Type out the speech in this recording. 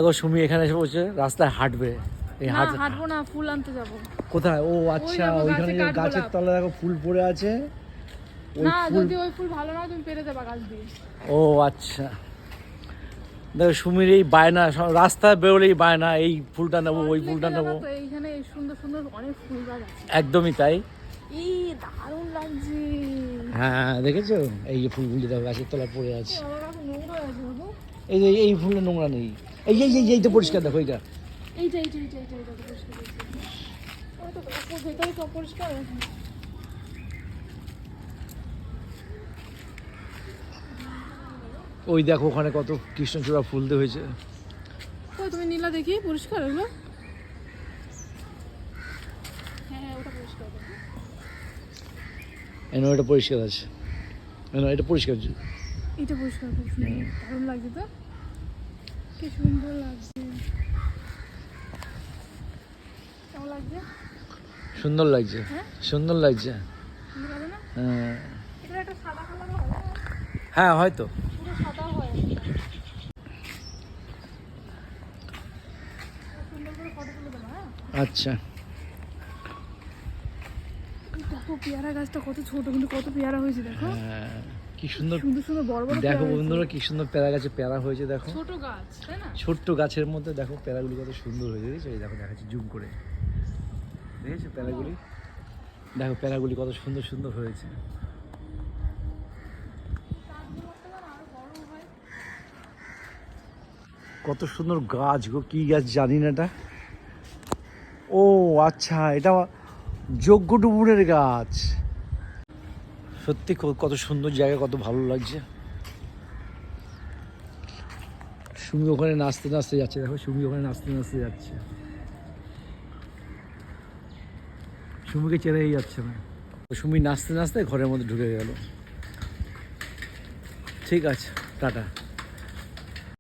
দেখো সুমি এখানে এসে বলছে রাস্তায় হাঁটবে। হাঁটবো না, ফুল আনতে যাবো। কোথায়? ও আচ্ছা, ওইখানে গাছের তলায় দেখো ফুল পড়ে আছে। না, যদি ওই ফুল ভালো না তুমি পেরে দেবা গাছ দিয়ে। ও আচ্ছা, দেখো সুমির এই বায়না, রাস্তায় বেরোলেই বায়না, এই ফুলটা নেবো ওই ফুলটা নেবো। এইখানে সুন্দর সুন্দর অনেক ফুল গাছ আছে। একদমই তাই। এই দারুণ লাগছে। হ্যাঁ দেখেছো, এই যে ফুলগুলি দেখো গাছের তলায় পড়ে আছে। এই যে এই ফুলটা নোংরা নেই, এই এই এই এই তো পরিষ্কার, দেখো এইটা। এইটা এইটা এইটা এইটা এইটা পরিষ্কার আছে। ওই তো ভেতরে তো পরিষ্কার আছে। ওই দেখো ওখানে কত কৃষ্ণচূড়া ফুল দিয়ে হয়েছে। ওই তুমি নীলা দেখি পরিষ্কার হলো। হ্যাঁ ওটা পরিষ্কার আছে। এনো এটা পরিষ্কার আছে, এনো এটা পরিষ্কার আছে। এটা পরিষ্কার করছি, দারুণ লাগছে তো, কি সুন্দর লাগছে। কেমন লাগছে? সুন্দর লাগছে, সুন্দর লাগছে। সুন্দর লাগে না? হ্যাঁ এটা একটা সাদা কালার হয়। হ্যাঁ হয়তো পুরো সাদা হয়। সুন্দর করে ফটো তুলে দেবো। হ্যাঁ আচ্ছা। দেখো পেয়ারা গাছটা কত ছোট, কিন্তু কত পেয়ারা হয়েছে দেখো। হ্যাঁ কি সুন্দর সুন্দর সুন্দর বড় বড় দেখো বন্ধুরা, কি সুন্দর পেয়ারা গাছে পেয়ারা হয়েছে দেখো। ছোট গাছ তাই না? ছোট্ট গাছের মধ্যে দেখো পেয়ারাগুলি কত সুন্দর হয়েছে, দেখেছো? এই দেখো দেখাচ্ছি জুম করে, দেখেছো পেয়ারাগুলি? দেখো পেয়ারাগুলি কত সুন্দর সুন্দর হয়েছে। কত সুন্দর গাছ গো, কি গাছ জানি না এটা। ও আচ্ছা, এটা যজ্ঞ ডুবুরের গাছ। সত্যি কত সুন্দর জায়গা, কত ভালো লাগছে। সুমি ওখানে নাচতে নাচতে যাচ্ছে, দেখো সুমি ওখানে নাচতে নাচতে যাচ্ছে। সুমিকে চেনেই যাচ্ছে না। সুমি নাচতে নাচতে ঘরের মধ্যে ঢুকে গেল। ঠিক আছে, টাটা।